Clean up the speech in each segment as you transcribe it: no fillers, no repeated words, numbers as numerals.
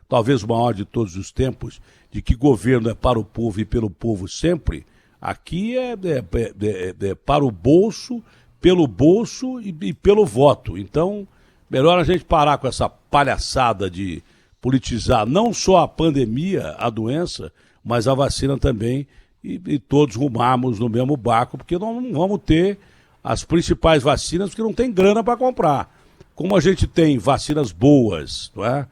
talvez o maior de todos os tempos, de que governo é para o povo e pelo povo sempre, aqui é para o bolso, pelo bolso e pelo voto. Então, melhor a gente parar com essa palhaçada de politizar não só a pandemia, a doença, mas a vacina também, e todos rumarmos no mesmo barco, porque nós não vamos ter as principais vacinas, porque não tem grana para comprar. Como a gente tem vacinas boas, não é?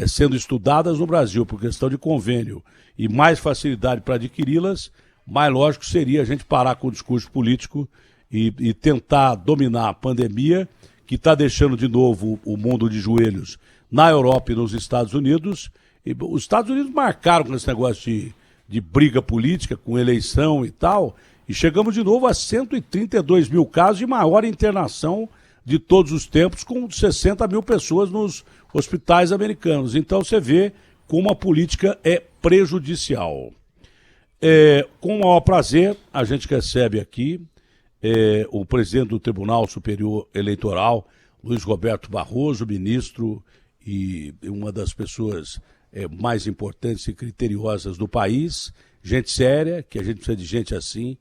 Sendo estudadas no Brasil por questão de convênio e mais facilidade para adquiri-las, mais lógico seria a gente parar com o discurso político e tentar dominar a pandemia, que está deixando de novo o mundo de joelhos na Europa e nos Estados Unidos. E os Estados Unidos marcaram com esse negócio de briga política, com eleição e tal, e chegamos de novo a 132 mil casos de maior internação de todos os tempos, com 60 mil pessoas nos hospitais americanos. Então você vê como a política é prejudicial. Com o maior prazer, a gente recebe aqui o presidente do Tribunal Superior Eleitoral, Luiz Roberto Barroso, ministro e uma das pessoas mais importantes e criteriosas do país, gente séria, que a gente precisa de gente assim,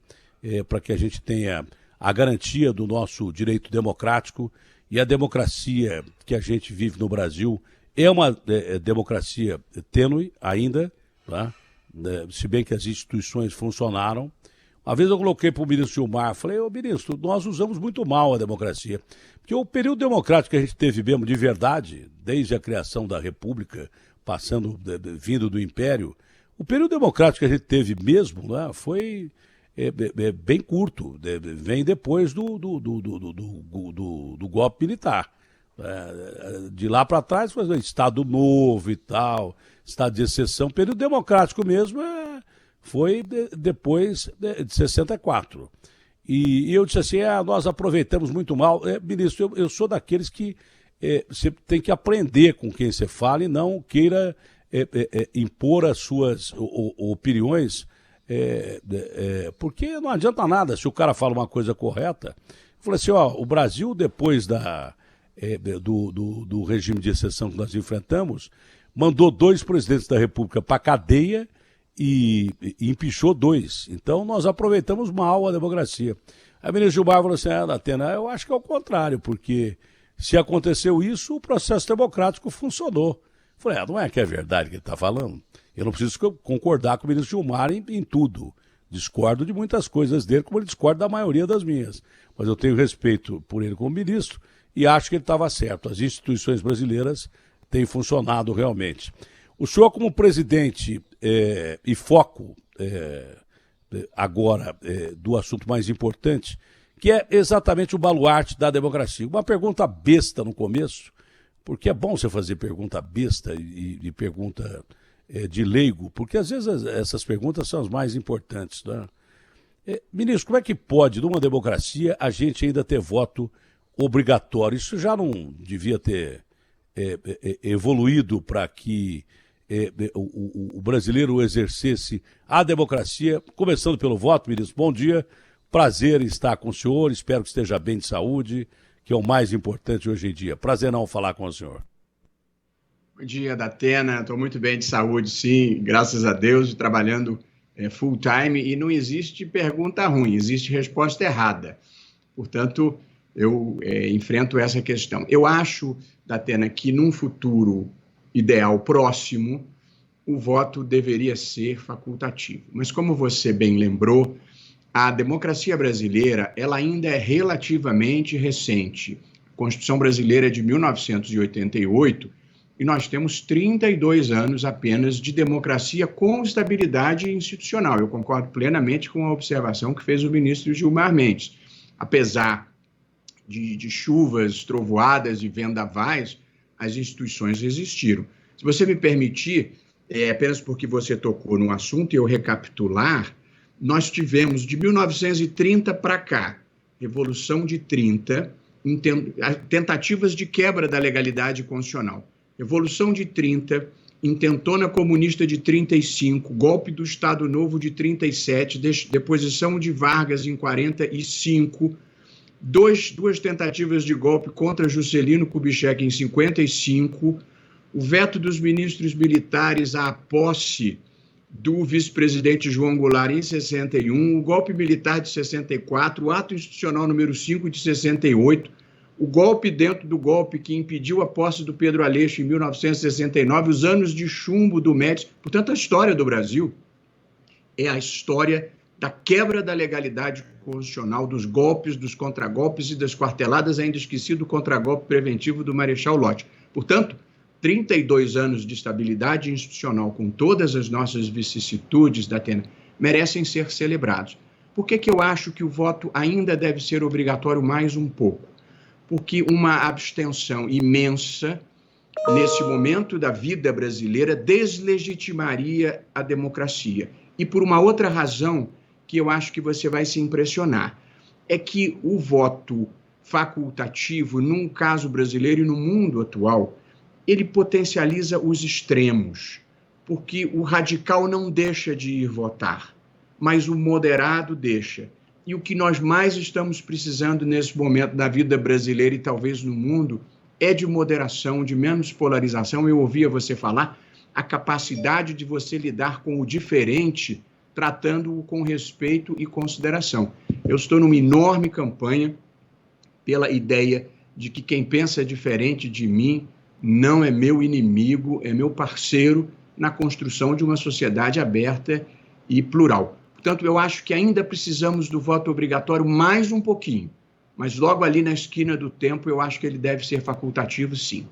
para que a gente tenha a garantia do nosso direito democrático, e a democracia que a gente vive no Brasil é uma democracia tênue ainda, tá? Se bem que as instituições funcionaram. Uma vez eu coloquei para o ministro Gilmar, falei, ministro, nós usamos muito mal a democracia, porque o período democrático que a gente teve mesmo de verdade, desde a criação da República, vindo do Império, o período democrático que a gente teve mesmo, né, foi bem curto, vem depois do golpe militar. De lá para trás foi Estado Novo e tal, Estado de exceção. O período democrático mesmo foi depois de 64. E eu disse assim, nós aproveitamos muito mal. Ministro, eu sou daqueles que você tem que aprender com quem você fala e não queira impor as suas opiniões, porque não adianta nada se o cara fala uma coisa correta. Eu falei assim, o Brasil, depois do regime de exceção que nós enfrentamos, mandou 2 presidentes da República para a cadeia e empichou 2. Então nós aproveitamos mal a democracia. Aí o ministro Gilmar falou assim, Datena, eu acho que é o contrário, porque se aconteceu isso, o processo democrático funcionou. Eu falei, não é que é verdade que ele está falando? Eu não preciso concordar com o ministro Gilmar em tudo. Discordo de muitas coisas dele, como ele discorda da maioria das minhas. Mas eu tenho respeito por ele como ministro e acho que ele estava certo. As instituições brasileiras têm funcionado realmente. O senhor, como presidente e foco agora do assunto mais importante, que é exatamente o baluarte da democracia. Uma pergunta besta no começo, porque é bom você fazer pergunta besta e pergunta de leigo, porque às vezes essas perguntas são as mais importantes, né? Ministro, como é que pode, numa democracia, a gente ainda ter voto obrigatório? Isso já não devia ter evoluído para que o brasileiro exercesse a democracia, começando pelo voto, ministro. Bom dia, prazer em estar com o senhor, espero que esteja bem de saúde, que é o mais importante hoje em dia. Prazer não falar com o senhor. Bom dia, Datena, estou muito bem de saúde, sim, graças a Deus, trabalhando full time, e não existe pergunta ruim, existe resposta errada. Portanto, eu enfrento essa questão. Eu acho, Datena, que num futuro ideal próximo, o voto deveria ser facultativo. Mas como você bem lembrou, a democracia brasileira ela ainda é relativamente recente. A Constituição brasileira é de 1988 e nós temos 32 anos apenas de democracia com estabilidade institucional. Eu concordo plenamente com a observação que fez o ministro Gilmar Mendes. Apesar de chuvas, trovoadas e vendavais, as instituições existiram. Se você me permitir, apenas porque você tocou no assunto e eu recapitular, nós tivemos de 1930 para cá, Revolução de 30, tentativas de quebra da legalidade constitucional. Revolução de 30, intentona comunista de 35, golpe do Estado Novo de 37, deposição de Vargas em 45, duas tentativas de golpe contra Juscelino Kubitschek em 55, o veto dos ministros militares à posse do vice-presidente João Goulart em 61, o golpe militar de 64, o ato institucional número 5 de 68, o golpe dentro do golpe que impediu a posse do Pedro Aleixo em 1969, os anos de chumbo do Médici. Portanto, a história do Brasil é a história da quebra da legalidade constitucional, dos golpes, dos contragolpes e das quarteladas, ainda esquecido o contragolpe preventivo do Marechal Lott. Portanto, 32 anos de estabilidade institucional, com todas as nossas vicissitudes da Atena, merecem ser celebrados. Por que eu acho que o voto ainda deve ser obrigatório mais um pouco? Porque uma abstenção imensa, nesse momento da vida brasileira, deslegitimaria a democracia. E por uma outra razão que eu acho que você vai se impressionar, é que o voto facultativo, num caso brasileiro e no mundo atual, ele potencializa os extremos, porque o radical não deixa de ir votar, mas o moderado deixa. E o que nós mais estamos precisando nesse momento na vida brasileira e talvez no mundo é de moderação, de menos polarização. Eu ouvia você falar a capacidade de você lidar com o diferente, tratando-o com respeito e consideração. Eu estou numa enorme campanha pela ideia de que quem pensa diferente de mim não é meu inimigo, é meu parceiro na construção de uma sociedade aberta e plural. Portanto, eu acho que ainda precisamos do voto obrigatório mais um pouquinho, mas logo ali na esquina do tempo eu acho que ele deve ser facultativo, sim.